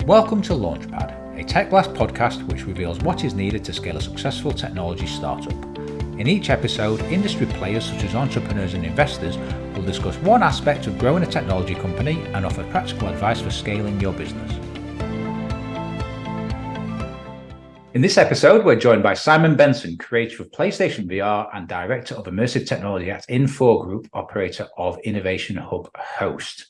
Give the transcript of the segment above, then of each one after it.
Welcome to Launchpad, a Tech Blast podcast which reveals what is needed to scale a successful technology startup. In each episode, industry players such as entrepreneurs and investors will discuss one aspect of growing a technology company and offer practical advice for scaling your business. In this episode, we're joined by Simon Benson, creator of PlayStation VR and director of immersive technology at IN4 Group, operator of Innovation Hub Host.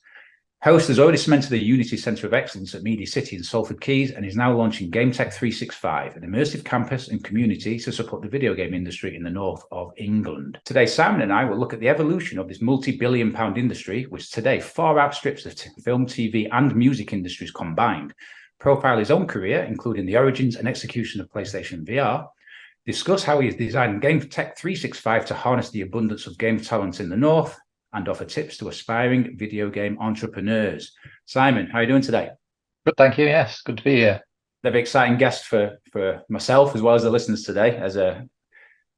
Host has already cemented the Unity Centre of Excellence at MediaCity in Salford Quays and is now launching GameTech 365, an immersive campus and community to support the video game industry in the north of England. Today, Simon and I will look at the evolution of this multi-billion pound industry, which today far outstrips the film, TV and music industries combined, profile his own career, including the origins and execution of PlayStation VR, discuss how he has designed GameTech 365 to harness the abundance of game talent in the north, and offer tips to aspiring video game entrepreneurs. Simon, how are you doing today? Good, thank you. Yes, good to be here. Very exciting guest for myself as well as the listeners today, as a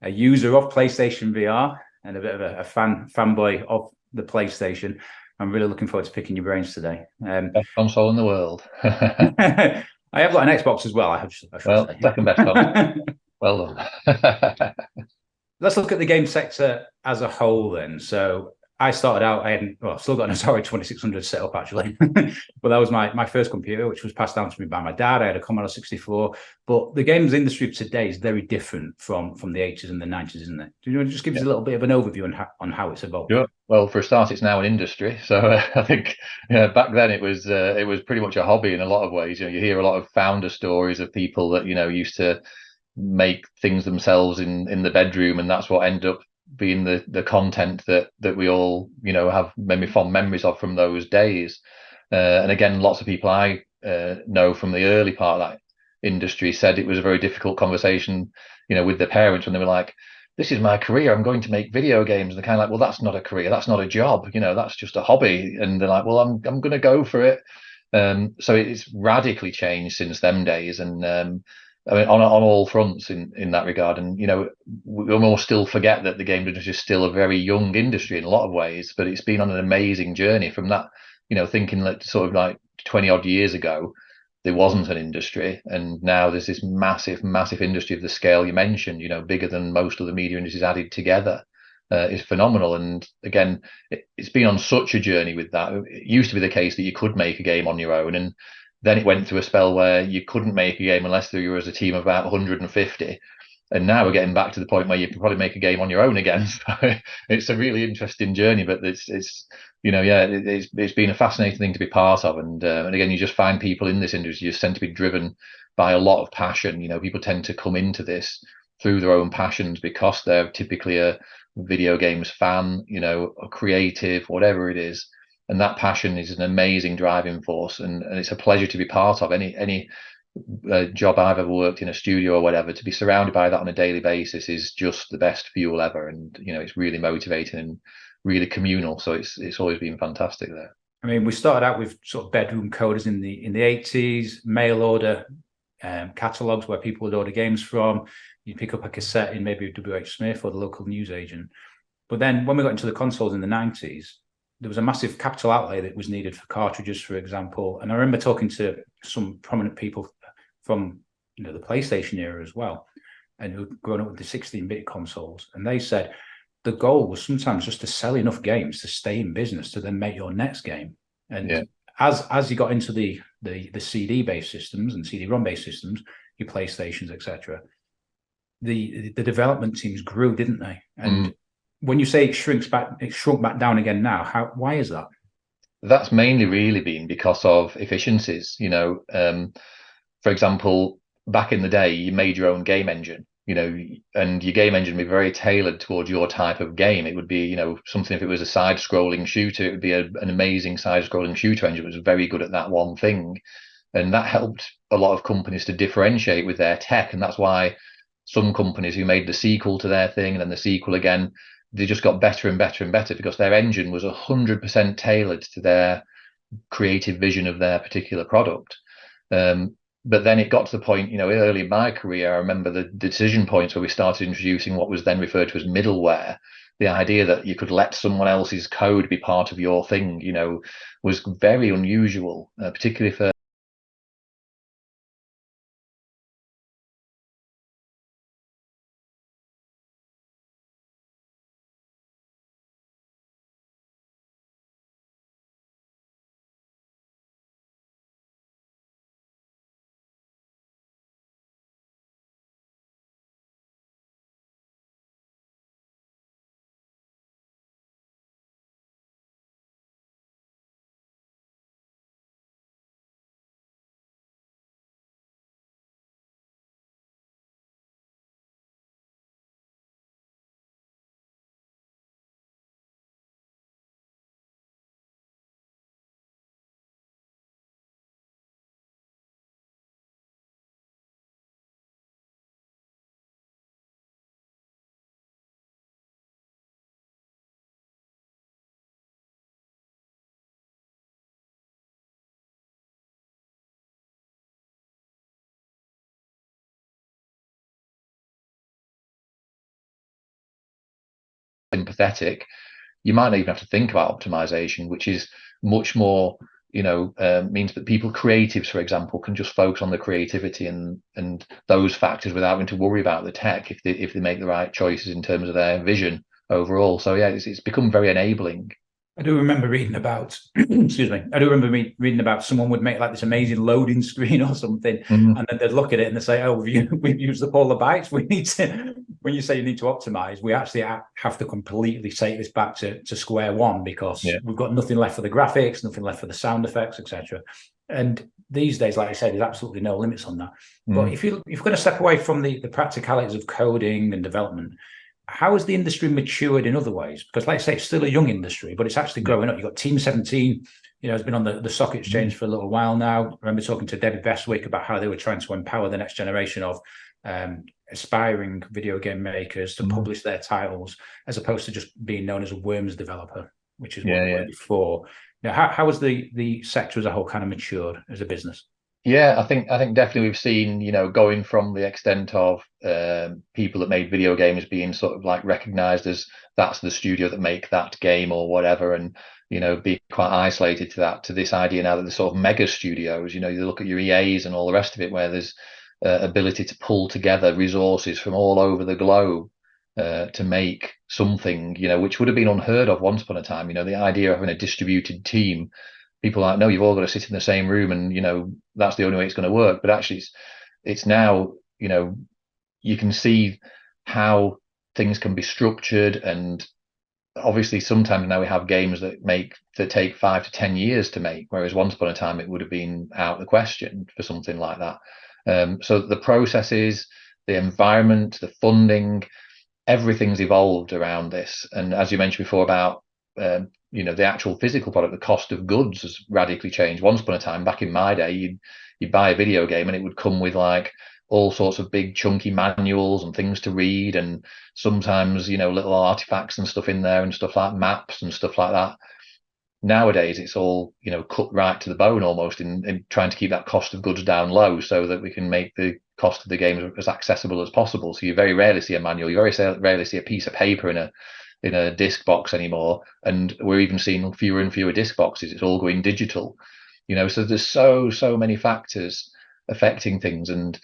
user of PlayStation VR and a bit of a fanboy of the PlayStation. I'm really looking forward to picking your brains today. Best console in the world. I have got an Xbox as well. I should say. Second best console. Well done. Let's look at the game sector as a whole then. So I started out, I've still got an Atari 2600 set up actually, but that was my first computer, which was passed down to me by my dad. I had a Commodore 64, but the games industry of today is very different from the 80s and the 90s, isn't it? Do you want to just give us a little bit of an overview on how it's evolved? Sure. Well, for a start, it's now an industry. So I think back then it was pretty much a hobby in a lot of ways. You hear a lot of founder stories of people that, used to make things themselves in the bedroom, and that's what ended up being the content that we all have maybe fond memories of from those days. And again, lots of people I know from the early part of that industry said it was a very difficult conversation with their parents when they were like, this is my career, I'm going to make video games. And they're kind of like, well, that's not a career, that's not a job, that's just a hobby. And they're like, well, I'm going to go for it. So it's radically changed since them days. And I mean, on all fronts in that regard. And, we almost still forget that the game industry is still a very young industry in a lot of ways, but it's been on an amazing journey from that, thinking like sort of like 20 odd years ago, there wasn't an industry. And now there's this massive, massive industry of the scale you mentioned, bigger than most of the media industries added together. Is phenomenal. And again, it's been on such a journey with that. It used to be the case that you could make a game on your own, and then it went through a spell where you couldn't make a game unless you were as a team of about 150. And now we're getting back to the point where you can probably make a game on your own again. So it's a really interesting journey, but it's been a fascinating thing to be part of. And again, you just find people in this industry just tend to be driven by a lot of passion. People tend to come into this through their own passions because they're typically a video games fan, a creative, whatever it is. And that passion is an amazing driving force, and it's a pleasure to be part of. Any job I've ever worked in, a studio or whatever, to be surrounded by that on a daily basis is just the best fuel ever. And it's really motivating and really communal. So it's always been fantastic there. I mean, we started out with sort of bedroom coders in the 80s, mail order catalogs where people would order games from. You pick up a cassette in maybe WH Smith or the local newsagent. But then when we got into the consoles in the 90s, there was a massive capital outlay that was needed for cartridges, for example. And I remember talking to some prominent people from the PlayStation era as well, and who'd grown up with the 16-bit consoles. And they said the goal was sometimes just to sell enough games to stay in business to then make your next game. And as you got into the CD-based systems and CD-ROM-based systems, your PlayStations, etc., the development teams grew, didn't they? And when you say it shrunk back down again now, why is that? That's mainly really been because of efficiencies. For example, back in the day, you made your own game engine, and your game engine would be very tailored towards your type of game. It would be, something, if it was a side-scrolling shooter, it would be an amazing side-scrolling shooter engine. It was very good at that one thing. And that helped a lot of companies to differentiate with their tech. And that's why some companies who made the sequel to their thing and then the sequel again, they just got better and better and better because their engine was 100% tailored to their creative vision of their particular product. But then it got to the point, early in my career, I remember the decision points where we started introducing what was then referred to as middleware. The idea that you could let someone else's code be part of your thing, was very unusual, particularly for sympathetic, you might not even have to think about optimization, which is much more, means that people, creatives, for example, can just focus on the creativity and those factors without having to worry about the tech if they make the right choices in terms of their vision overall. So yeah, it's become very enabling. I do remember reading about, excuse me, I do remember reading about someone would make like this amazing loading screen or something, and then they'd look at it and they say, oh, we've used up all the bytes. We need to, when you say you need to optimize, we actually have to completely take this back to square one, because we've got nothing left for the graphics, nothing left for the sound effects, etc. And these days, like I said, there's absolutely no limits on that. But if you're going to step away from the practicalities of coding and development, how has the industry matured in other ways? Because, like I say, it's still a young industry, but it's actually growing up. You've got Team 17, has been on the stock exchange for a little while now. I remember talking to Debbie Bestwick about how they were trying to empower the next generation of aspiring video game makers to publish their titles, as opposed to just being known as a Worms developer, which is what they were before. Now, how has the sector as a whole kind of matured as a business? Yeah, I think definitely we've seen, going from the extent of people that made video games being sort of like recognized as that's the studio that make that game or whatever, and be quite isolated to that, to this idea now that the sort of mega studios, you look at your EAs and all the rest of it, where there's ability to pull together resources from all over the globe to make something, which would have been unheard of once upon a time. The idea of having a distributed team. People are like, no, you've all got to sit in the same room, and that's the only way it's going to work. But actually, it's now, you can see how things can be structured, and obviously sometimes now we have games that take 5 to 10 years to make, whereas once upon a time it would have been out of the question for something like that. So the processes, the environment, the funding, everything's evolved around this. And as you mentioned before about the actual physical product, the cost of goods has radically changed. Once upon a time, back in my day, you'd buy a video game and it would come with like all sorts of big chunky manuals and things to read, and sometimes little artifacts and stuff in there and stuff like maps and stuff like that. Nowadays it's all cut right to the bone almost, in trying to keep that cost of goods down low so that we can make the cost of the game as accessible as possible. So you very rarely see a manual, you very rarely see a piece of paper in a disc box anymore, and we're even seeing fewer and fewer disc boxes. It's all going digital, so there's so many factors affecting things. And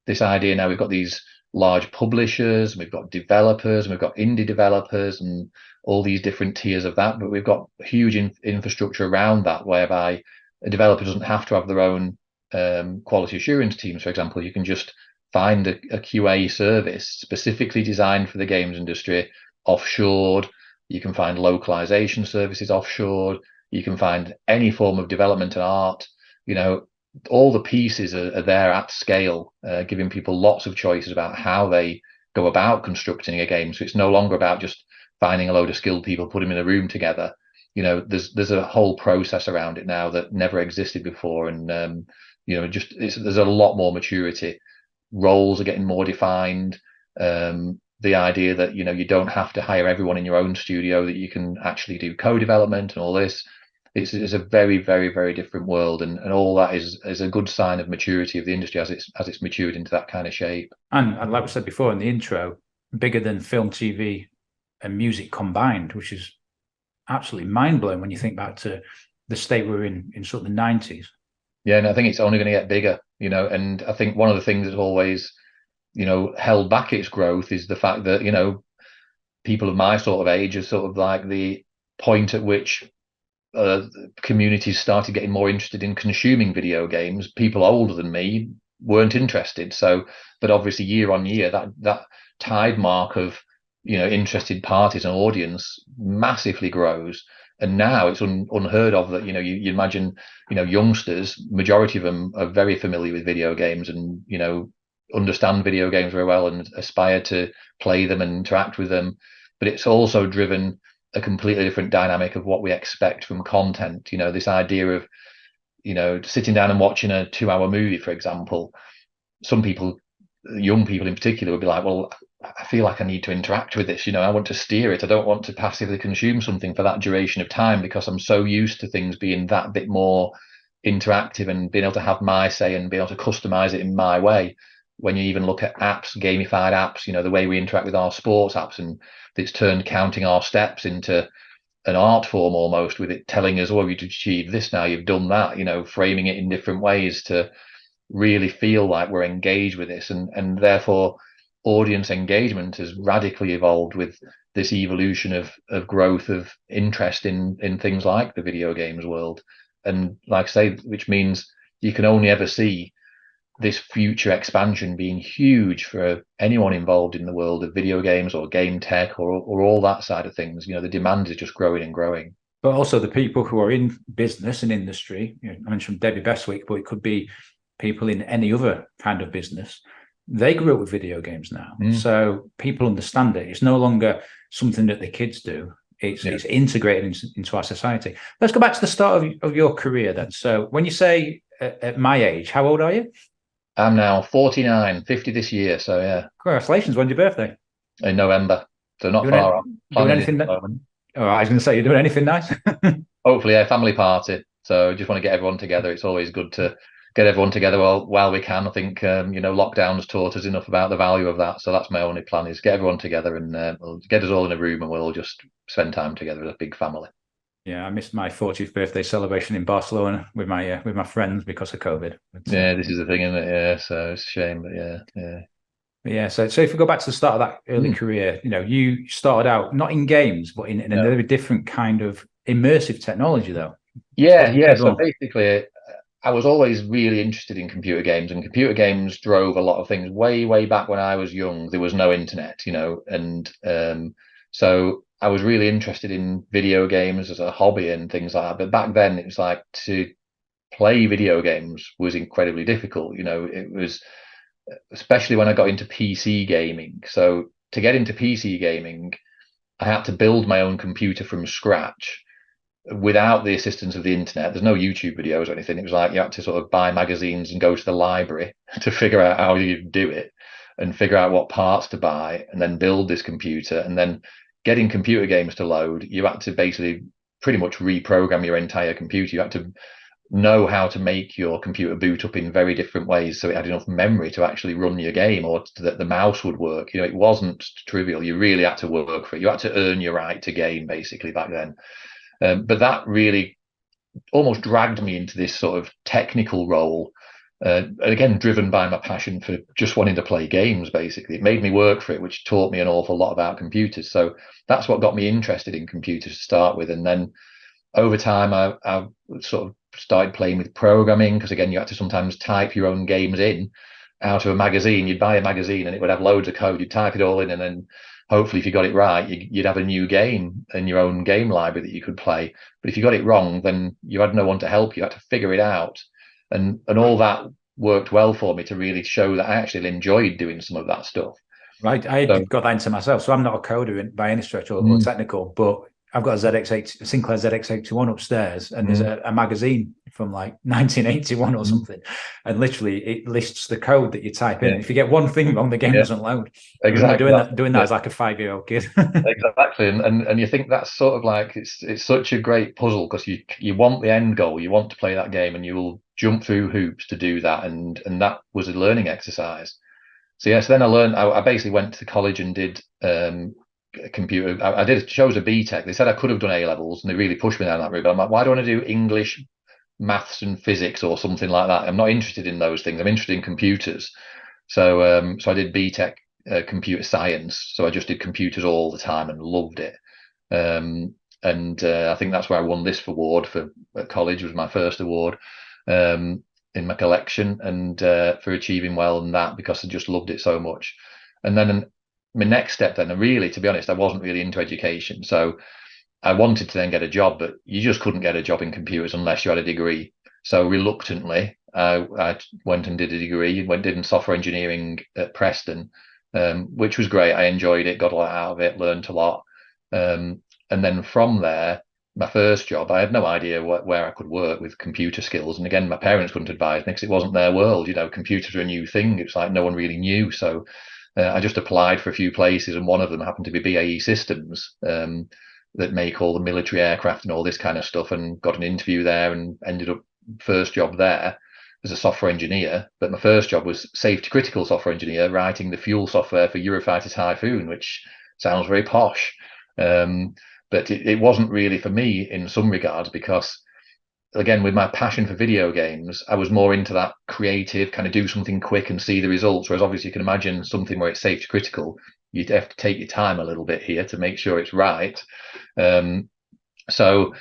this idea now, we've got these large publishers, and we've got developers, and we've got indie developers, and all these different tiers of that, but we've got huge infrastructure around that, whereby a developer doesn't have to have their own quality assurance teams. For example, you can just find a QA service specifically designed for the games industry, offshored. You can find localization services offshored. You can find any form of development and art. All the pieces are there at scale, giving people lots of choices about how they go about constructing a game. So it's no longer about just finding a load of skilled people, put them in a room together. There's a whole process around it now that never existed before, and there's a lot more maturity. Roles are getting more defined. The idea that you don't have to hire everyone in your own studio, that you can actually do co-development and all this. It's a very, very, very different world, and all that is a good sign of maturity of the industry as it's matured into that kind of shape. And like we said before in the intro, bigger than film, TV, and music combined, which is absolutely mind-blowing when you think back to the state we were in sort of the 90s. Yeah, and I think it's only going to get bigger, and I think one of the things that's always held back its growth is the fact that people of my sort of age are sort of like the point at which communities started getting more interested in consuming video games. People older than me weren't interested. So, but obviously year on year, that tide mark of interested parties and audience massively grows. And now it's unheard of that you imagine youngsters, majority of them are very familiar with video games and understand video games very well and aspire to play them and interact with them. But it's also driven a completely different dynamic of what we expect from content. This idea of sitting down and watching a 2-hour movie, for example. Some people, young people in particular, would be like, well, I feel like I need to interact with this. I want to steer it. I don't want to passively consume something for that duration of time, because I'm so used to things being that bit more interactive and being able to have my say and be able to customize it in my way. when you even look at apps, gamified apps, the way we interact with our sports apps, and it's turned counting our steps into an art form almost, with it telling us, you've achieved this now, you've done that, framing it in different ways to really feel like we're engaged with this. And therefore audience engagement has radically evolved with this evolution of growth of interest in things like the video games world. And like I say, which means you can only ever see this future expansion being huge for anyone involved in the world of video games or game tech or all that side of things. The demand is just growing and growing. But also the people who are in business and industry, I mentioned Debbie Bestwick, but it could be people in any other kind of business. They grew up with video games now. So people understand it. It's no longer something that the kids do. It's integrated into our society. Let's go back to the start of your career then. So when you say at my age, how old are you? I'm now 49, 50 this year. So yeah. Congratulations. When's your birthday? In November. So not far off. Doing anything? I was going to say, you're doing anything nice? Hopefully a family party. So just want to get everyone together. It's always good to get everyone together while we can. I think lockdown's taught us enough about the value of that. So that's my only plan, is get everyone together, and we'll get us all in a room and we'll all just spend time together as a big family. Yeah, I missed my 40th birthday celebration in Barcelona with my friends because of COVID. This is the thing, isn't it? Yeah, so it's a shame, but yeah. Yeah, so if we go back to the start of that early career, you started out not in games, but in a very different kind of immersive technology, though. Yeah. So basically, I was always really interested in computer games, and computer games drove a lot of things. Way back when I was young, there was no internet, and so I was really interested in video games as a hobby and things like that. But back then, it was like, to play video games was incredibly difficult. It was, especially when I got into PC gaming. So to get into PC gaming, I had to build my own computer from scratch without the assistance of the internet. There's no YouTube videos or anything. It was like you had to sort of buy magazines and go to the library to figure out how you do it, and figure out what parts to buy, and then build this computer. And then getting computer games to load, you had to basically pretty much reprogram your entire computer. You had to know how to make your computer boot up in very different ways so it had enough memory to actually run your game, or that the mouse would work. It wasn't trivial. You really had to work for it. You had to earn your right to game, basically, back then. But that really almost dragged me into this sort of technical role, again, driven by my passion for just wanting to play games, basically. It made me work for it, which taught me an awful lot about computers. So that's what got me interested in computers to start with. And then over time, I sort of started playing with programming, because, again, you had to sometimes type your own games in out of a magazine. You'd buy a magazine and it would have loads of code. You'd type it all in, and then hopefully, if you got it right, you'd have a new game in your own game library that you could play. But if you got it wrong, then you had no one to help you. You had to figure it out. And all that worked well for me to really show that I actually enjoyed doing some of that stuff. Right. I got that into myself. So I'm not a coder by any stretch or technical, but I've got a Sinclair ZX81 upstairs, and there's a magazine from like 1981 or something, and literally it lists the code that you type in. If you get one thing wrong, the game doesn't load. Exactly. Doing that as like a 5-year-old kid. Exactly, and you think that's sort of like it's such a great puzzle, because you want the end goal, you want to play that game, and you will jump through hoops to do that, and that was a learning exercise. So then I basically went to college and did computer. I chose a BTEC. They said I could have done A levels, and they really pushed me down that route. But I'm like, why do I want to do English, maths, and physics or something like that? I'm not interested in those things. I'm interested in computers. So I did BTEC computer science. So I just did computers all the time and loved it. And I think that's where I won this award at college. Was my first award in my collection, and for achieving well in that, because I just loved it so much. And then my next step then, and really, to be honest, I wasn't really into education. So I wanted to then get a job, but you just couldn't get a job in computers unless you had a degree. So reluctantly, I went and did a degree, did in software engineering at Preston, which was great. I enjoyed it, got a lot out of it, learned a lot. And then from there, my first job, I had no idea where I could work with computer skills. And again, my parents couldn't advise me because it wasn't their world. Computers are a new thing. It's like no one really knew. So I just applied for a few places, and one of them happened to be BAE Systems, that make all the military aircraft and all this kind of stuff, and got an interview there and ended up first job there. as a software engineer, but my first job was safety critical software engineer, writing the fuel software for Eurofighter Typhoon, which sounds very posh. But it wasn't really for me in some regards, because again, with my passion for video games, I was more into that creative kind of do something quick and see the results. Whereas obviously you can imagine something where it's safety critical, you'd have to take your time a little bit here to make sure it's right. So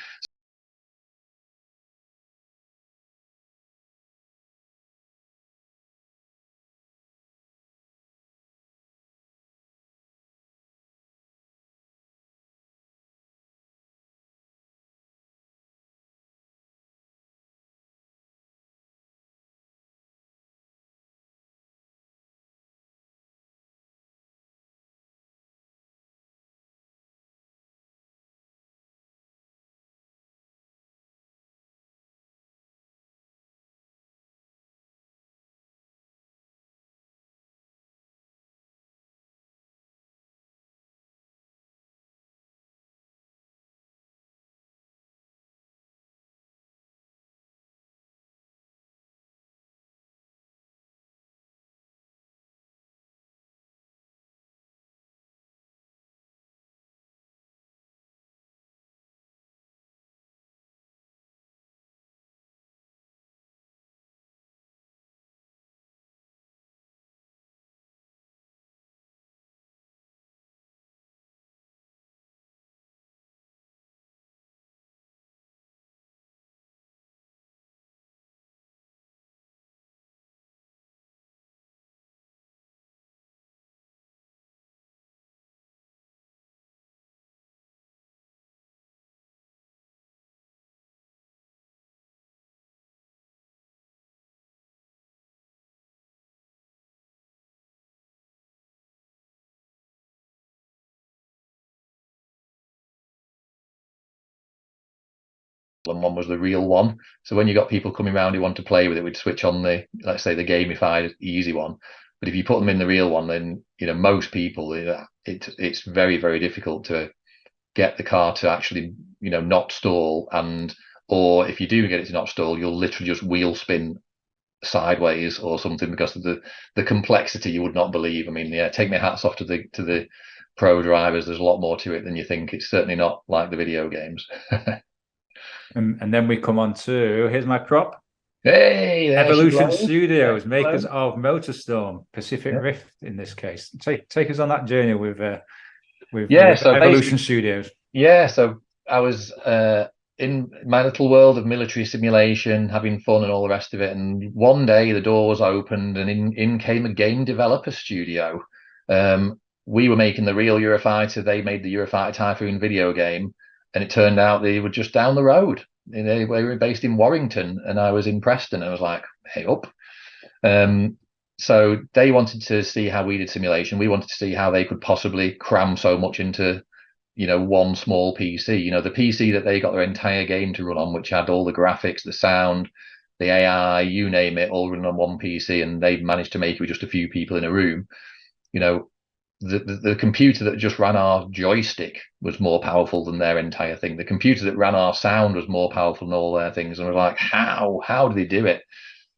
and one was the real one. So when you got people coming around who want to play with it, we'd switch on the, let's say, the gamified easy one. But if you put them in the real one, then most people, it's very, very difficult to get the car to actually not stall. And or if you do get it to not stall, you'll literally just wheel spin sideways or something, because of the complexity you would not believe. I mean, yeah, take my hats off to the pro drivers. There's a lot more to it than you think. It's certainly not like the video games. And then we come on to, here's my prop. Hey, Evolution Studios, makers of MotorStorm, Pacific Rift in this case. Take us on that journey with so Evolution Studios. Yeah, so I was in my little world of military simulation, having fun and all the rest of it. And one day the doors opened and in came a game developer studio. We were making the real Eurofighter. They made the Eurofighter Typhoon video game. And it turned out they were just down the road. They were based in Warrington, and I was in Preston. I was like, hey up. So they wanted to see how we did simulation. We wanted to see how they could possibly cram so much into, one small PC. The PC that they got their entire game to run on, which had all the graphics, the sound, the AI, you name it, all run on one PC, and they managed to make it with just a few people in a room. The computer that just ran our joystick was more powerful than their entire thing. The computer that ran our sound was more powerful than all their things. And we're like, how do they do it?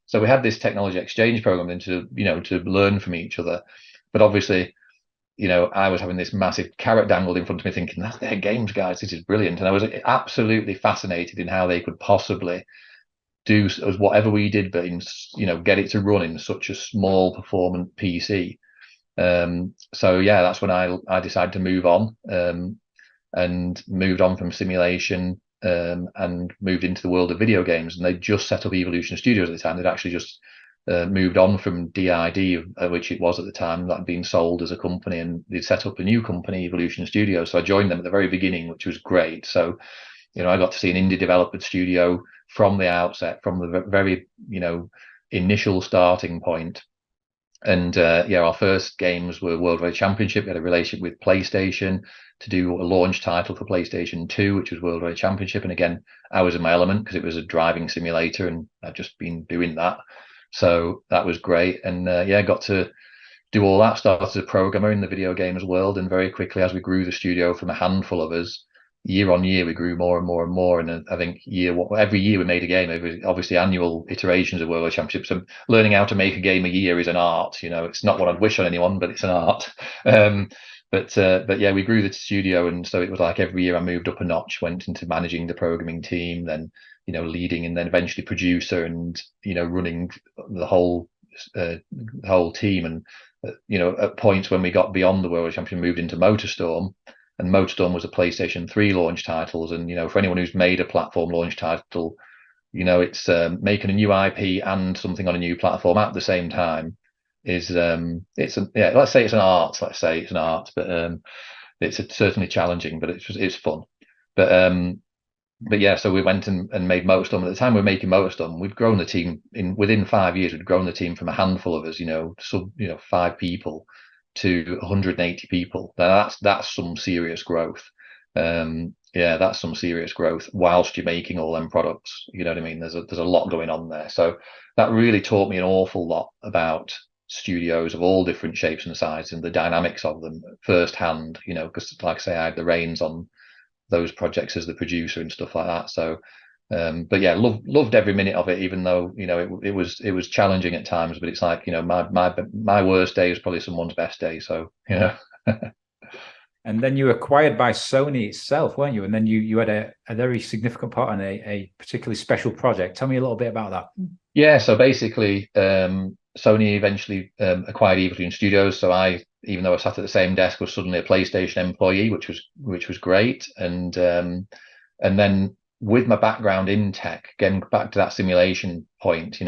So we had this technology exchange program to learn from each other. But obviously, I was having this massive carrot dangled in front of me thinking, that's their games, guys. This is brilliant. And I was absolutely fascinated in how they could possibly do whatever we did, but get it to run in such a small performant PC. So yeah, that's when I decided to move on, and moved on from simulation, and moved into the world of video games. And they just set up Evolution Studios at the time. They'd actually just moved on from DID, which it was at the time, that had been sold as a company, and they'd set up a new company, Evolution Studios. So I joined them at the very beginning, which was great. So I got to see an indie developer studio from the outset, from the very initial starting point. And our first games were World Rally Championship. We had a relationship with PlayStation to do a launch title for PlayStation 2, which was World Rally Championship. And again, I was in my element because it was a driving simulator, and I'd just been doing that. So that was great. And got to do all that. Started as a programmer in the video games world. And very quickly, as we grew the studio from a handful of us year on year we grew more and more and more. And I think every year we made a game. It was obviously annual iterations of World Championships. And learning how to make a game a year is an art. You know, it's not what I'd wish on anyone, but it's an art. But yeah, we grew the studio, and so it was like every year I moved up a notch, went into managing the programming team, then leading, and then eventually producer, and running the whole team. And at points when we got beyond the World Champion, moved into MotorStorm, and MotorStorm was a PlayStation 3 launch titles. And for anyone who's made a platform launch title, it's making a new IP and something on a new platform at the same time is let's say it's an art. But it's certainly challenging, but it's fun. But yeah, so we went and made MotorStorm. At the time we were making MotorStorm, we'd grown the team within 5 years. We'd grown the team from a handful of us, 5 people to 180 people. That's some serious growth. That's some serious growth whilst you're making all them products. You know what I mean? There's a lot going on there. So that really taught me an awful lot about studios of all different shapes and sizes and the dynamics of them firsthand. Because like I say, I had the reins on those projects as the producer and stuff like that. So but yeah, loved every minute of it, even though it was challenging at times. But it's like my worst day is probably someone's best day. So And then you were acquired by Sony itself, weren't you? And then you had a very significant part in a particularly special project. Tell me a little bit about that. Yeah, so basically Sony eventually acquired Evil Twin Studios. So even though I sat at the same desk, was suddenly a PlayStation employee, which was great. And then with my background in tech, again back to that simulation point,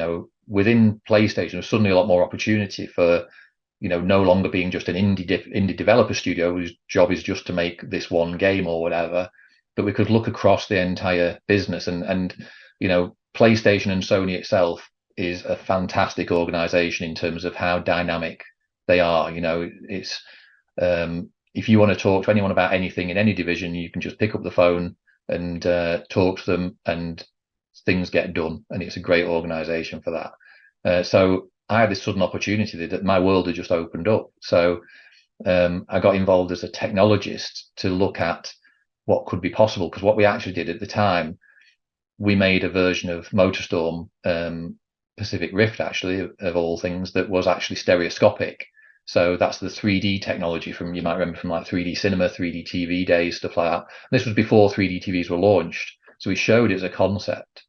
within PlayStation, there's suddenly a lot more opportunity for no longer being just an indie developer studio whose job is just to make this one game or whatever, but we could look across the entire business. And PlayStation and Sony itself is a fantastic organization in terms of how dynamic they are. It's if you want to talk to anyone about anything in any division, you can just pick up the phone and talk to them, and things get done. And it's a great organization for that. So I had this sudden opportunity that my world had just opened up. So I got involved as a technologist to look at what could be possible, because what we actually did at the time, we made a version of MotorStorm Pacific Rift, actually, of all things, that was actually stereoscopic. So that's the 3D technology you might remember from like 3D cinema, 3D TV days, stuff like that. This was before 3D TVs were launched. So we showed it as a concept.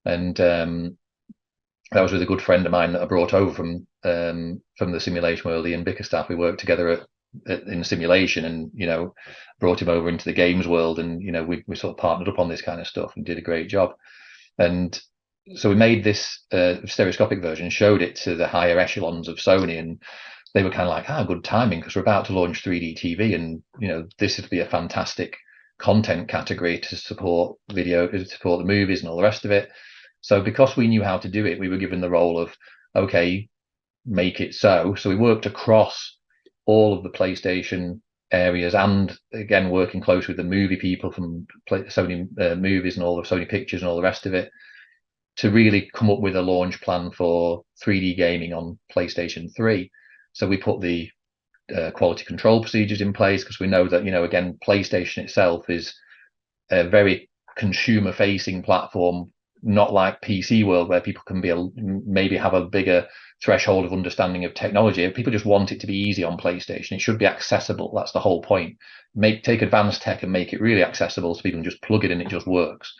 And that was with a good friend of mine that I brought over from the simulation world, Ian Bickerstaff. We worked together in simulation, and brought him over into the games world, and we sort of partnered up on this kind of stuff and did a great job. And so we made this stereoscopic version, showed it to the higher echelons of Sony, and they were kind of like, good timing, because we're about to launch 3D TV, and this would be a fantastic content category to support video, to support the movies and all the rest of it. So because we knew how to do it, we were given the role of, okay, make it so. So we worked across all of the PlayStation areas, and again, working closely with the movie people from Sony movies and all the Sony pictures and all the rest of it, to really come up with a launch plan for 3D gaming on PlayStation 3. So we put the quality control procedures in place, because we know that, again, PlayStation itself is a very consumer facing platform, not like PC world where people can maybe have a bigger threshold of understanding of technology. People just want it to be easy on PlayStation. It should be accessible. That's the whole point. Take advanced tech and make it really accessible so people can just plug it in, it just works.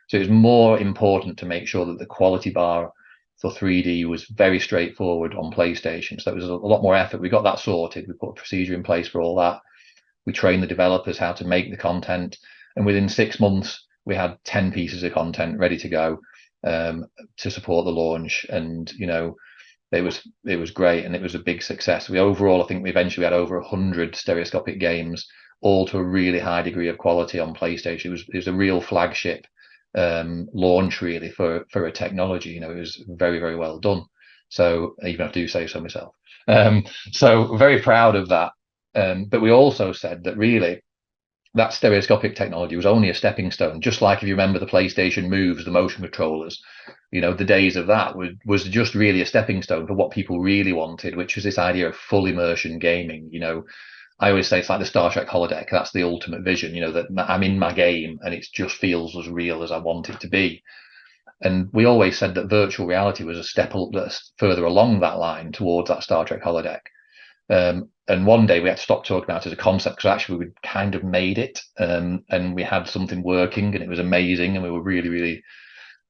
So it's more important to make sure that the quality bar for 3D was very straightforward on PlayStation. So it was a lot more effort. We got that sorted. We put a procedure in place for all that. We trained the developers how to make the content. And within 6 months, we had 10 pieces of content ready to go to support the launch. And, it was great. And it was a big success. I think we eventually had over 100 stereoscopic games, all to a really high degree of quality on PlayStation. It was a real flagship launch really for a technology. It was very, very well done. So even I do say so myself. So very proud of that. But we also said that really that stereoscopic technology was only a stepping stone. Just like if you remember the PlayStation Moves, the motion controllers, the days of that was just really a stepping stone for what people really wanted, which was this idea of full immersion gaming. I always say it's like the Star Trek holodeck. That's the ultimate vision, that I'm in my game and it just feels as real as I want it to be. And we always said that virtual reality was a step further along that line towards that Star Trek holodeck. And one day we had to stop talking about it as a concept because actually we kind of made it, and we had something working and it was amazing, and we were really, really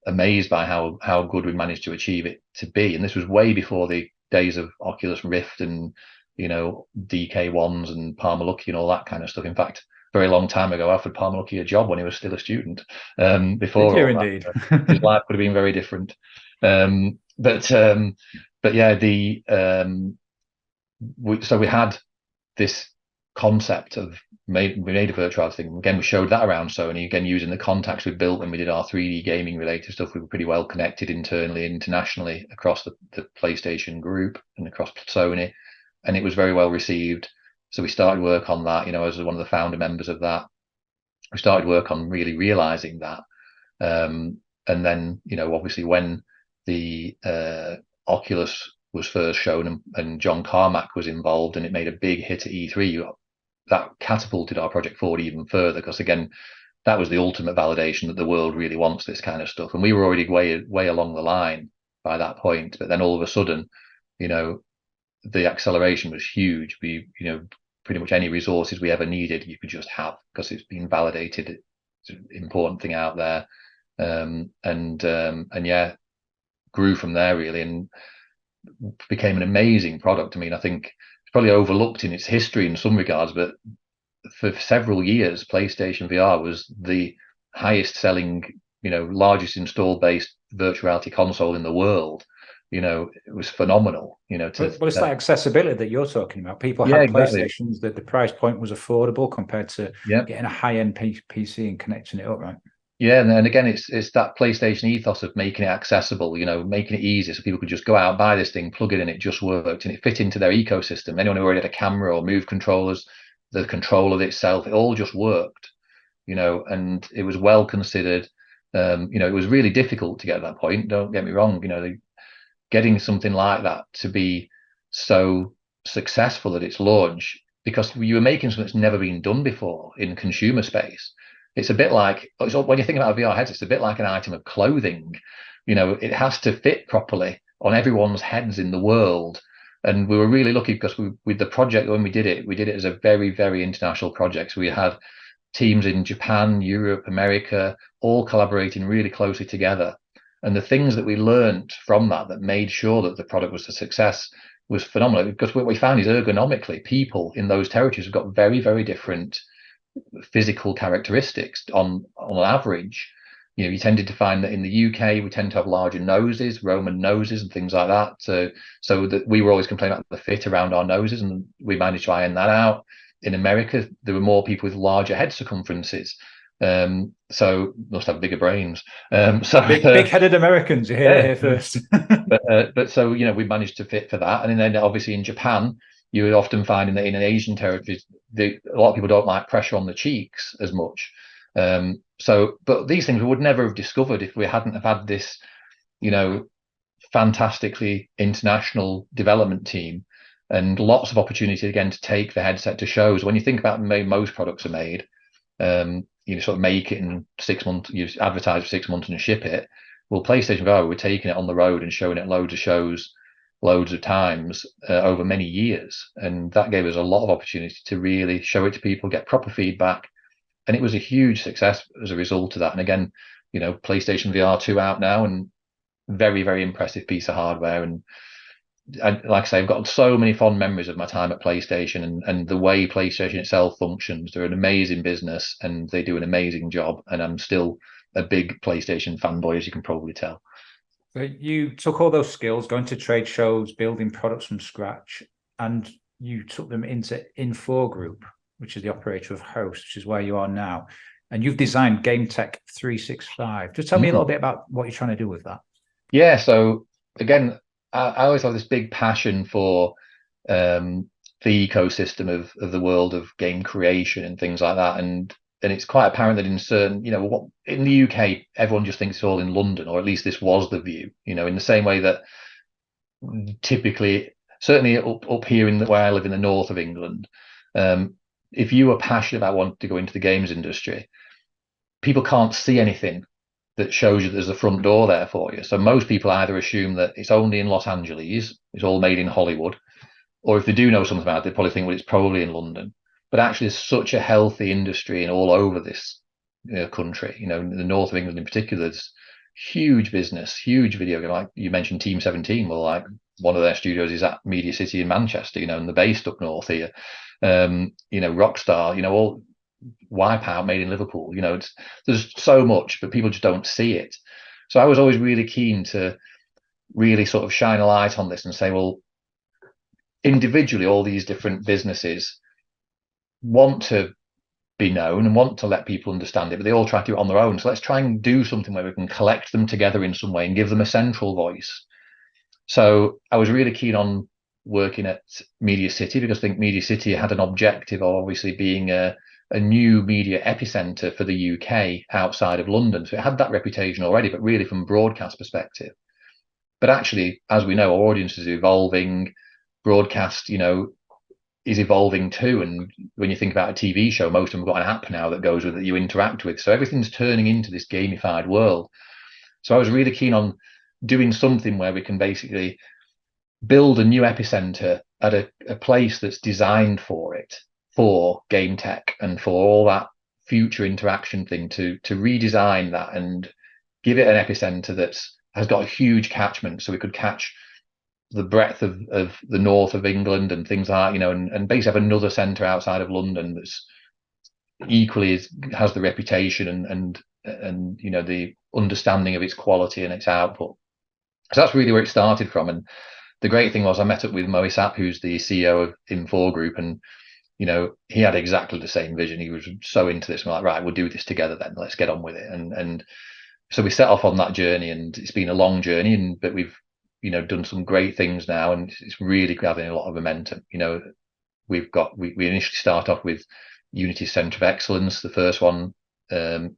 amazed by how good we managed to achieve it to be. And this was way before the days of Oculus Rift and DK1s and Palmer Luckey and all that kind of stuff. In fact, very long time ago, I offered Palmer Luckey a job when he was still a student. Before Did you indeed? His life would have been very different. But yeah, so we had this concept of we made a virtual reality thing. Again, we showed that around Sony. Again, using the contacts we built when we did our 3D gaming related stuff, we were pretty well connected internally, internationally across the PlayStation group and across Sony, and it was very well received. So we started work on that. As one of the founder members of that, we started work on really realizing that. And then, obviously when the Oculus was first shown and John Carmack was involved and it made a big hit at E3, that catapulted our project forward even further, because again, that was the ultimate validation that the world really wants this kind of stuff. And we were already way along the line by that point. But then all of a sudden, the acceleration was huge. We, pretty much any resources we ever needed, you could just have, because it's been validated. It's an important thing out there. And yeah, grew from there really, and became an amazing product. I mean, I think it's probably overlooked in its history in some regards, but for several years, PlayStation VR was the highest selling, largest installed base virtual reality console in the world. It was phenomenal. But it's that accessibility that you're talking about. People had PlayStations exactly. That the price point was affordable compared to getting a high-end PC and connecting it up, right? Yeah, and again, it's that PlayStation ethos of making it accessible, making it easy so people could just go out, buy this thing, plug it in, it just worked, and it fit into their ecosystem. Anyone who already had a camera or move controllers, the control of itself, it all just worked, and it was well considered. It was really difficult to get to that point. Don't get me wrong, getting something like that to be so successful at its launch, because you were making something that's never been done before in consumer space. It's a bit like, when you think about a VR headset, it's a bit like an item of clothing. It has to fit properly on everyone's heads in the world. And we were really lucky because with the project, when we did it as a very, very international project. So we had teams in Japan, Europe, America, all collaborating really closely together. And the things that we learned from that made sure that the product was a success was phenomenal. Because what we found is ergonomically, people in those territories have got very, very different physical characteristics on average. You tended to find that in the UK we tend to have larger noses, Roman noses and things like that, so that we were always complaining about the fit around our noses, and we managed to iron that out. In America there were more people with larger head circumferences, so must have bigger brains. So big-headed Americans, you hear it here first. but so we managed to fit for that. And then obviously in Japan, you would often find in an Asian territories, a lot of people don't like pressure on the cheeks as much. But these things we would never have discovered if we hadn't have had this, fantastically international development team, and lots of opportunity again to take the headset to shows. When you think about the way most products are made, you sort of make it in 6 months, you advertise for 6 months and ship it. Well, PlayStation VR, we're taking it on the road and showing it loads of shows, loads of times over many years, and that gave us a lot of opportunity to really show it to people, get proper feedback, and it was a huge success as a result of that. And again, PlayStation VR 2 out now, and very, very impressive piece of hardware. And like I say, I've got so many fond memories of my time at PlayStation and the way PlayStation itself functions. They're an amazing business and they do an amazing job, and I'm still a big PlayStation fanboy, as you can probably tell. So you took all those skills, going to trade shows, building products from scratch, and you took them into IN4 Group, which is the operator of Host, which is where you are now. And you've designed Game Tech 365. Just tell me a little bit about what you're trying to do with that. Yeah, so again, I always have this big passion for the ecosystem of the world of game creation and things like that. And it's quite apparent that in certain, in the UK, everyone just thinks it's all in London, or at least this was the view, in the same way that typically, certainly up here where I live in the north of England, If you are passionate about wanting to go into the games industry, people can't see anything that shows you there's a front door there for you. So most people either assume that it's only in Los Angeles, it's all made in Hollywood, or if they do know something about it, they probably think, well, it's probably in London. But actually, there's such a healthy industry and all over this country. In the north of England in particular, there's huge business, huge video game. Like you mentioned, Team 17. Well, like one of their studios is at MediaCity in Manchester. And they're based up north here. Rockstar. All Wipeout made in Liverpool. There's so much, but people just don't see it. So I was always really keen to really sort of shine a light on this and say, well, individually, all these different businesses want to be known and want to let people understand it, but they all try to do it on their own. So let's try and do something where we can collect them together in some way and give them a central voice. So I was really keen on working at MediaCity because I think MediaCity had an objective of obviously being a new media epicenter for the UK outside of London. So it had that reputation already, but really from a broadcast perspective. But actually, as we know, our audience is evolving. Broadcast, is evolving too. And when you think about a TV show, most of them have got an app now that goes with it that you interact with. So everything's turning into this gamified world. So I was really keen on doing something where we can basically build a new epicenter at a place that's designed for it, for game tech and for all that future interaction thing, to redesign that and give it an epicenter that's has got a huge catchment, so we could catch the breadth of the north of England and things like that, and basically have another centre outside of London that's equally has the reputation and the understanding of its quality and its output. So that's really where it started from. And the great thing was I met up with Moe Sapp, who's the CEO of IN4 Group, and he had exactly the same vision. He was so into this. We're like, right, we'll do this together then. Let's get on with it. And so we set off on that journey, and it's been a long journey, but we've done some great things now, and it's really gathering a lot of momentum. We initially start off with Unity Centre of Excellence. The first one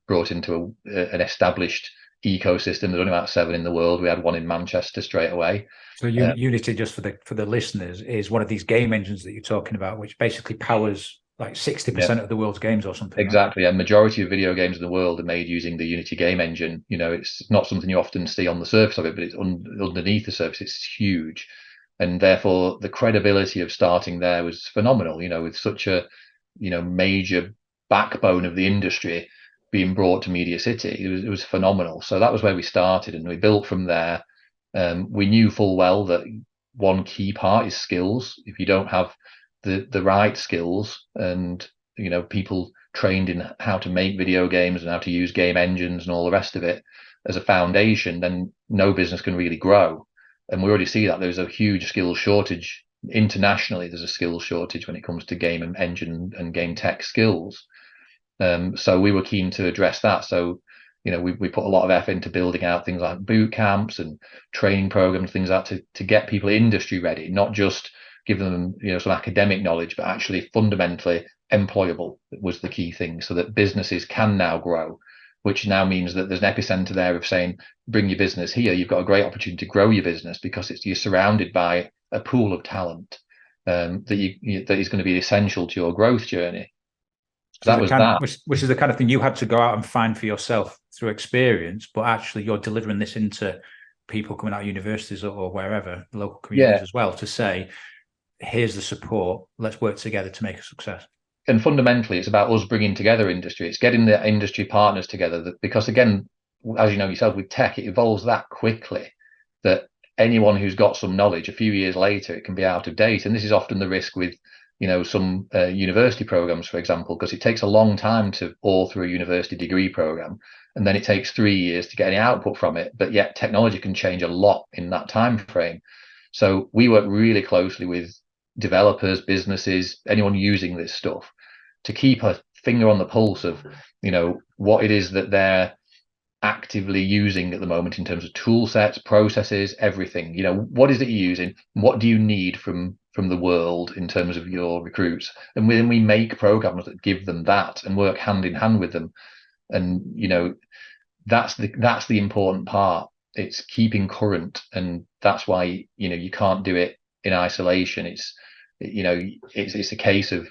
brought into an established ecosystem. There's only about 7 in the world. We had one in Manchester straight away. So Unity, just for the listeners, is one of these game engines that you're talking about, which basically powers like 60% of the world's games or something. Exactly. Right? A majority of video games in the world are made using the Unity game engine. It's not something you often see on the surface of it, but it's underneath the surface. It's huge. And therefore, the credibility of starting there was phenomenal, with such a, major backbone of the industry being brought to MediaCity. It was phenomenal. So that was where we started, and we built from there. We knew full well that one key part is skills. If you don't have the right skills and people trained in how to make video games and how to use game engines and all the rest of it as a foundation, then no business can really grow. And we already see that there's a huge skills shortage internationally. There's a skills shortage when it comes to game and engine and game tech skills. So we were keen to address that. So we put a lot of effort into building out things like boot camps and training programs, things like that, to get people industry ready, not just give them some academic knowledge, but actually fundamentally employable was the key thing, so that businesses can now grow, which now means that there's an epicenter there of saying, bring your business here. You've got a great opportunity to grow your business because you're surrounded by a pool of talent that is going to be essential to your growth journey. Which is the kind of thing you had to go out and find for yourself through experience, but actually you're delivering this into people coming out of universities or wherever, local communities as well, to say, here's the support, let's work together to make a success. And fundamentally, it's about us bringing together industry. It's getting the industry partners together, because again, as you know yourself, with tech, it evolves that quickly that anyone who's got some knowledge, a few years later, it can be out of date. And this is often the risk with some university programs, for example, because it takes a long time to author a university degree program, and then it takes 3 years to get any output from it. But yet technology can change a lot in that time frame. So we work really closely with developers, businesses, anyone using this stuff, to keep a finger on the pulse of what it is that they're actively using at the moment in terms of tool sets, processes, everything. What is it you're using? What do you need from the world in terms of your recruits? And then we make programs that give them that and work hand in hand with them. And that's the important part. It's keeping current, and that's why you can't do it in isolation. It's a case of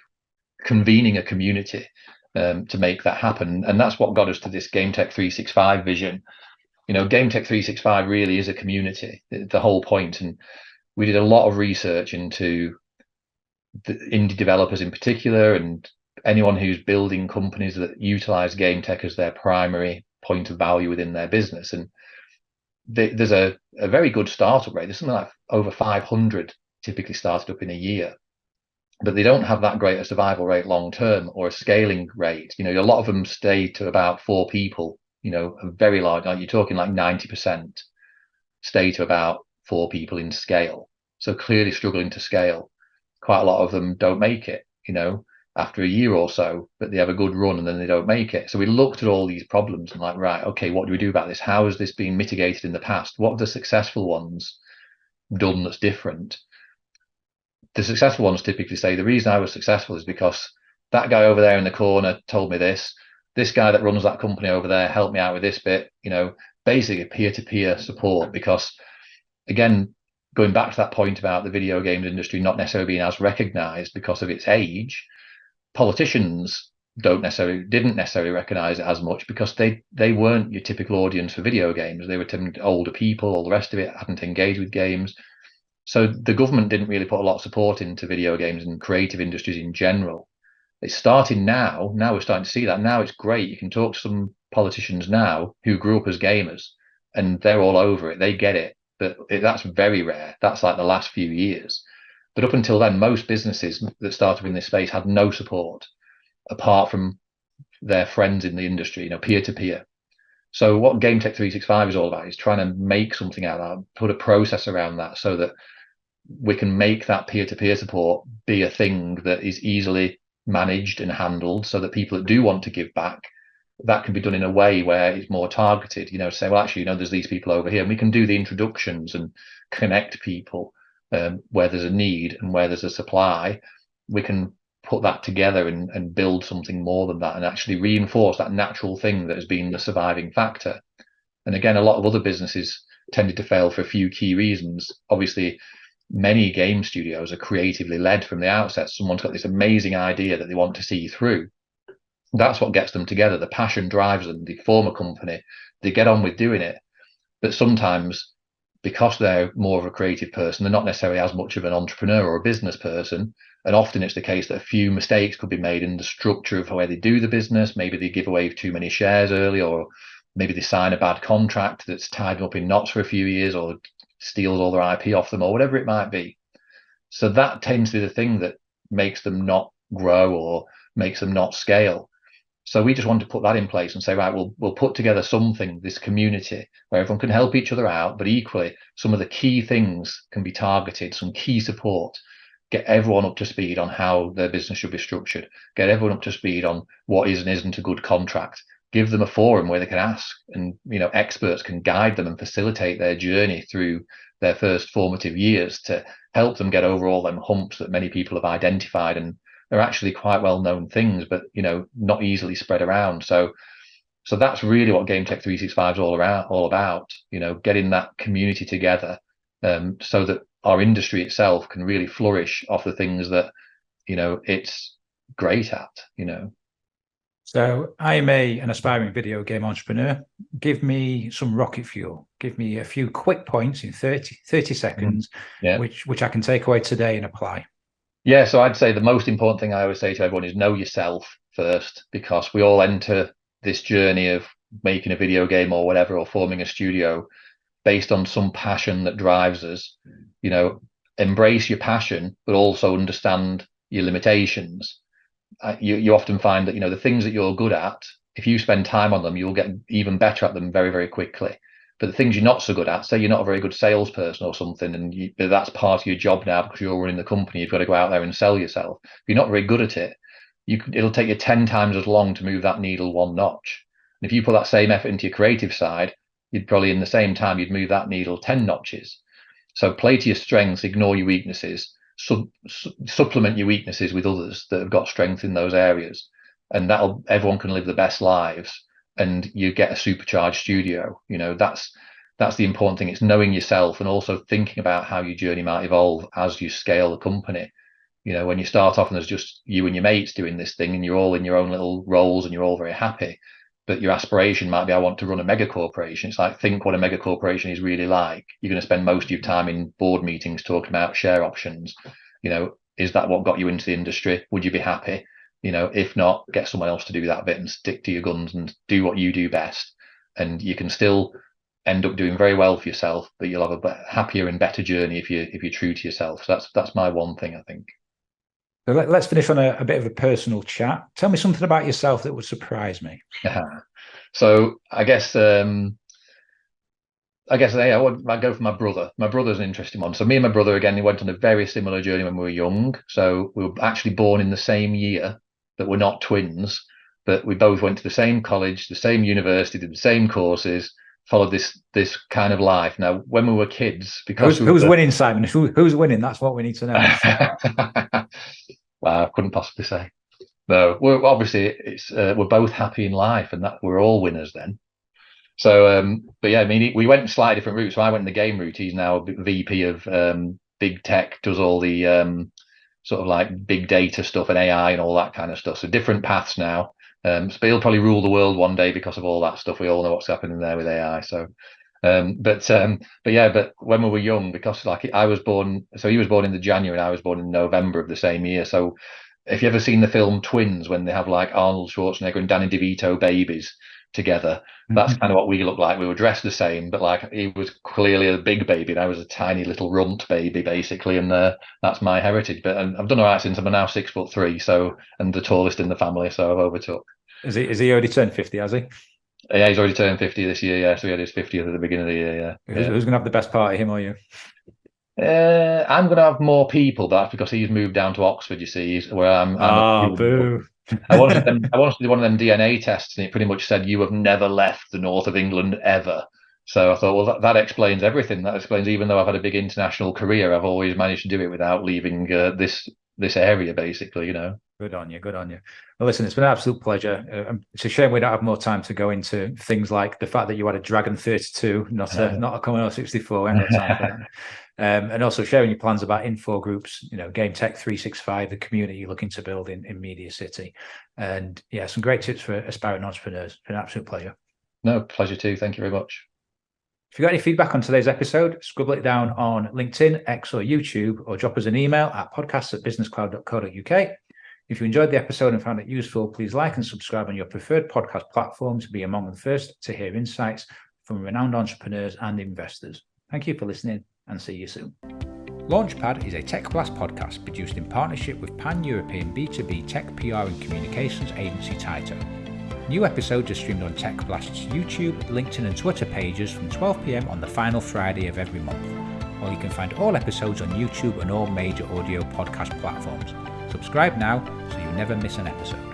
convening a community to make that happen. And that's what got us to this GameTech 365 vision. GameTech 365 really is a community, the whole point. And we did a lot of research into the indie developers in particular, and anyone who's building companies that utilize game tech as their primary point of value within their business. And there's a very good startup rate. There's something like over 500 typically started up in a year, but they don't have that great a survival rate long term, or a scaling rate. A lot of them stay to about 4 people, a very large, like you're talking like 90% stay to about 4 people in scale. So clearly struggling to scale. Quite a lot of them don't make it, after a year or so, but they have a good run and then they don't make it. So we looked at all these problems and like, right, okay, what do we do about this? How has this been mitigated in the past? What have the successful ones done that's different? The successful ones typically say, the reason I was successful is because that guy over there in the corner told me this guy that runs that company over there helped me out with this bit, basically peer-to-peer support. Because again, going back to that point about the video games industry not necessarily being as recognized because of its age, politicians didn't necessarily recognize it as much because they weren't your typical audience for video games. They were older people, all the rest of it, hadn't engaged with games. So the government didn't really put a lot of support into video games and creative industries in general. It's starting now. Now we're starting to see that. Now it's great. You can talk to some politicians now who grew up as gamers and they're all over it. They get it. But that's very rare. That's like the last few years. But up until then, most businesses that started in this space had no support apart from their friends in the industry, peer-to-peer. So what GameTech 365 is all about is trying to make something out of that, put a process around that so that we can make that peer-to-peer support be a thing that is easily managed and handled, so that people that do want to give back, that can be done in a way where it's more targeted, say, well, actually, there's these people over here, and we can do the introductions and connect people where there's a need and where there's a supply. We can put that together and build something more than that, and actually reinforce that natural thing that has been the surviving factor. And again, a lot of other businesses tended to fail for a few key reasons. Obviously, many game studios are creatively led from the outset. Someone's got this amazing idea that they want to see through. That's what gets them together. The passion drives them. They form a company. They get on with doing it. But sometimes, because they're more of a creative person, they're not necessarily as much of an entrepreneur or a business person. And often it's the case that a few mistakes could be made in the structure of how they do the business. Maybe they give away too many shares early, or maybe they sign a bad contract that's tied them up in knots for a few years, or steals all their IP off them, or whatever it might be. So that tends to be the thing that makes them not grow or makes them not scale. So we just want to put that in place and say, right, we'll put together something, this community where everyone can help each other out, but equally some of the key things can be targeted, some key support, get everyone up to speed on how their business should be structured, get everyone up to speed on what is and isn't a good contract, give them a forum where they can ask, and experts can guide them and facilitate their journey through their first formative years to help them get over all them humps that many people have identified, and they're actually quite well-known things, but not easily spread around. So that's really what GameTech 365 is all about. Getting that community together, so that our industry itself can really flourish off the things that it's great at. So I'm an aspiring video game entrepreneur. Give me some rocket fuel. Give me a few quick points in 30 seconds, which I can take away today and apply. Yeah, so I'd say the most important thing I always say to everyone is know yourself first, because we all enter this journey of making a video game or whatever, or forming a studio based on some passion that drives us. Embrace your passion, but also understand your limitations. You often find that, the things that you're good at, if you spend time on them, you'll get even better at them very, very quickly. But the things you're not so good at, say you're not a very good salesperson or something, and that's part of your job now because you're running the company, you've got to go out there and sell yourself. If you're not very good at it, it'll take you 10 times as long to move that needle one notch. And if you put that same effort into your creative side, you'd probably in the same time, you'd move that needle 10 notches. So play to your strengths, ignore your weaknesses, supplement your weaknesses with others that have got strength in those areas. And everyone can live the best lives, and you get a supercharged studio. That's the important thing. It's knowing yourself and also thinking about how your journey might evolve as you scale the company. When you start off and there's just you and your mates doing this thing and you're all in your own little roles and you're all very happy, but your aspiration might be, I want to run a mega corporation. It's like, think what a mega corporation is really like. You're going to spend most of your time in board meetings talking about share options. Is that what got you into the industry? Would you be happy? If not, get someone else to do that bit and stick to your guns and do what you do best. And you can still end up doing very well for yourself, but you'll have a happier and better journey if you're true to yourself. So that's my one thing, I think. So let's finish on a bit of a personal chat. Tell me something about yourself that would surprise me. So I guess I go for my brother. My brother's an interesting one. So me and my brother, again, we went on a very similar journey when we were young. So we were actually born in the same year, but we're not twins. But we both went to the same college, the same university, did the same courses, followed this kind of life. Now, when we were kids, because who's winning, Simon? Who's winning? That's what we need to know. Well, I couldn't possibly say. No, we're obviously we're both happy in life, and that we're all winners then. So, but yeah, I mean, we went slightly different routes. So I went the game route. He's now a VP of big tech, does all the sort of like big data stuff and AI and all that kind of stuff. So different paths now. So he'll probably rule the world one day because of all that stuff. We all know what's happening there with AI. So, but when we were young, because like I was born, so he was born in the January and I was born in November of the same year. So if you ever seen the film Twins, when they have like Arnold Schwarzenegger and Danny DeVito babies together, that's kind of what we looked like. We were dressed the same, but like he was clearly a big baby and I was a tiny little runt baby basically, and that's my heritage. But I've done all right since I'm now 6'3", so, and the tallest in the family, so I've overtook. Is he already turned 50, has he? Yeah, he's already turned 50 this year. Yeah, so he had his 50th at the beginning of the year. Yeah. Who's going to have the best party, him or you? I'm going to have more people, but that's because he's moved down to Oxford. You see, where I'm. Boo! I wanted to do one of them DNA tests, and it pretty much said you have never left the north of England ever. So I thought, well, that explains everything. That explains, even though I've had a big international career, I've always managed to do it without leaving this area, basically. Good on you. Well, listen, it's been an absolute pleasure. It's a shame we don't have more time to go into things like the fact that you had a Dragon 32, not a Commodore 64. We haven't got time for that. And also sharing your plans about IN4 Group's, Game Tech 365, the community you're looking to build in MediaCity. And yeah, some great tips for aspiring entrepreneurs. It's been an absolute pleasure. No, pleasure too. Thank you very much. If you've got any feedback on today's episode, scribble it down on LinkedIn, X, or YouTube, or drop us an email at podcasts@businesscloud.co.uk. If you enjoyed the episode and found it useful, please like and subscribe on your preferred podcast platform to be among the first to hear insights from renowned entrepreneurs and investors. Thank you for listening, and see you soon. Launchpad is a Tech Blast podcast produced in partnership with Pan-European B2B tech PR and communications agency Taito. New episodes are streamed on Tech Blast's YouTube, LinkedIn and Twitter pages from 12 PM on the final Friday of every month. Or you can find all episodes on YouTube and all major audio podcast platforms. Subscribe now so you never miss an episode.